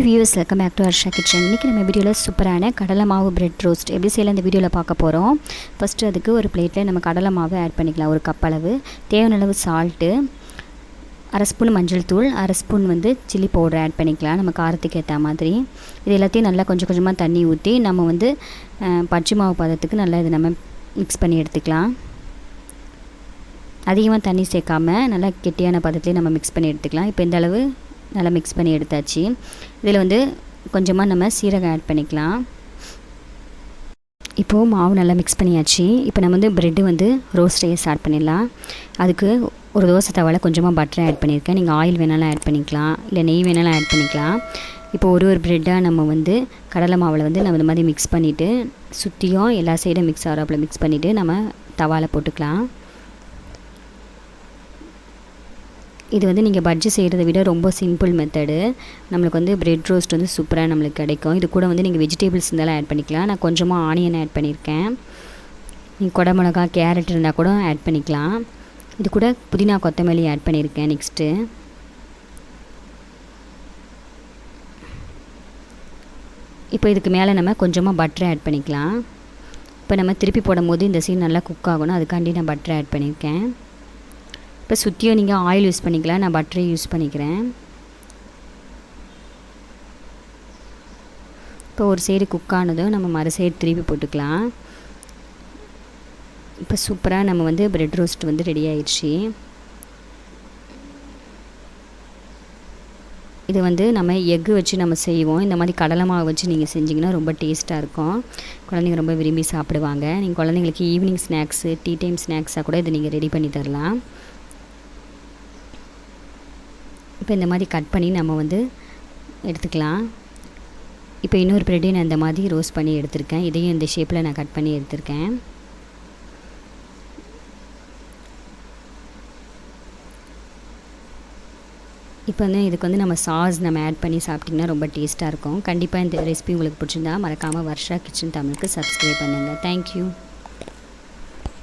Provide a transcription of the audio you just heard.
Viewers, welcome back to Harsha kitchen. இன்றைக்கி நம்ம வீடியோவில் சூப்பரான கடலை மாவு பிரெட் ரோஸ்ட் எப்படி செய்யலாம் இந்த வீடியோவில் பார்க்க போகிறோம். ஃபஸ்ட்டு அதுக்கு ஒரு பிளேட்டில் நம்ம கடலை மாவு ஆட் பண்ணிக்கலாம். ஒரு கப் அளவு, தேவையான அளவு சால்ட்டு, அரை ஸ்பூன் மஞ்சள் தூள், அரை ஸ்பூன் சில்லி பவுடர் ஆட் பண்ணிக்கலாம் நம்ம காரத்துக்கு ஏற்ற மாதிரி. இது எல்லாத்தையும் நல்லா கொஞ்சம் கொஞ்சமாக தண்ணி ஊற்றி நம்ம பச்சை மாவு பதத்துக்கு நல்லா இது நம்ம மிக்ஸ் பண்ணி எடுத்துக்கலாம். அதிகமாக தண்ணி சேர்க்காமல் நல்லா கெட்டியான பதத்துலேயே நம்ம மிக்ஸ் பண்ணி எடுத்துக்கலாம். இப்போ இந்த அளவு நல்லா மிக்ஸ் பண்ணி எடுத்தாச்சு. இதில் கொஞ்சமாக நம்ம சீரகம் ஆட் பண்ணிக்கலாம். இப்போது மாவு நல்லா மிக்ஸ் பண்ணியாச்சு. இப்போ நம்ம ப்ரெட்டு ரோஸ்ட்டையே ஸ்டார்ட் பண்ணிடலாம். அதுக்கு ஒரு தோசை தவாவில் கொஞ்சமாக பட்டர் ஆட் பண்ணியிருக்கேன். நீங்கள் ஆயில் வேணாலும் ஆட் பண்ணிக்கலாம், இல்லை நெய் வேணாலும் ஆட் பண்ணிக்கலாம். இப்போ ஒரு ப்ரெட்டாக நம்ம கடலை மாவில் நம்ம இந்த மாதிரி மிக்ஸ் பண்ணிவிட்டு சுற்றியும் எல்லா சைடும் மிக்ஸ் ஆகிறாப்புல மிக்ஸ் பண்ணிவிட்டு நம்ம தவாவில் போட்டுக்கலாம். இது நீங்கள் பஜ்ஜி செய்கிறத விட ரொம்ப சிம்பிள் மெத்தடு. நம்மளுக்கு பிரெட் ரோஸ்ட் சூப்பராக நம்மளுக்கு கிடைக்கும். இது கூட நீங்கள் வெஜிடபிள்ஸ் இருந்தாலும் ஆட் பண்ணிக்கலாம். நான் கொஞ்சமாக ஆனியன் ஆட் பண்ணியிருக்கேன். நீங்கள் கொடை மிளகா, கேரட் இருந்தால் கூட ஆட் பண்ணிக்கலாம். இது கூட புதினா, கொத்தமல்லி ஆட் பண்ணியிருக்கேன். நெக்ஸ்ட்டு இப்போ இதுக்கு மேலே நம்ம கொஞ்சமாக பட்டர் ஆட் பண்ணிக்கலாம். இப்போ நம்ம திருப்பி போடும் போது இந்த சீன் நல்லா குக் ஆகணும், அதுக்காண்டி நான் பட்டர் ஆட் பண்ணியிருக்கேன். இப்போ சுற்றியும் நீங்கள் ஆயில் யூஸ் பண்ணிக்கலாம், நான் பட்டரை யூஸ் பண்ணிக்கிறேன். இப்போ ஒரு சைடு குக் ஆனதும் நம்ம மறு சைடு திருப்பி போட்டுக்கலாம். இப்போ சூப்பராக நம்ம பிரெட் ரோஸ்ட் ரெடி ஆயிடுச்சு. இது நம்ம எக்கு வச்சு நம்ம செய்வோம். இந்த மாதிரி கடலை மாவு வச்சு நீங்கள் செஞ்சிங்கன்னா ரொம்ப டேஸ்ட்டாக இருக்கும். குழந்தைங்க ரொம்ப விரும்பி சாப்பிடுவாங்க. நீங்கள் குழந்தைங்களுக்கு ஈவினிங் ஸ்நாக்ஸு, டீ டைம் ஸ்நாக்ஸாக கூட இதை நீங்கள் ரெடி பண்ணி தரலாம். இப்போ இந்த மாதிரி கட் பண்ணி நம்ம எடுத்துக்கலாம். இப்போ இன்னொரு ப்ரெட்டையும் நான் இந்த மாதிரி ரோஸ்ட் பண்ணி எடுத்திருக்கேன். இதையும் இந்த ஷேப்பில் நான் கட் பண்ணி எடுத்திருக்கேன். இப்போ இதுக்கு நம்ம சாஸ் நம்ம ஆட் பண்ணி சாப்பிட்டிங்கன்னா ரொம்ப டேஸ்ட்டாக இருக்கும். கண்டிப்பாக இந்த ரெசிபி உங்களுக்கு பிடிச்சிருந்தா மறக்காமல் வர்ஷா கிச்சன் தமிழுக்கு சப்ஸ்கிரைப் பண்ணுங்கள். தேங்க்யூ.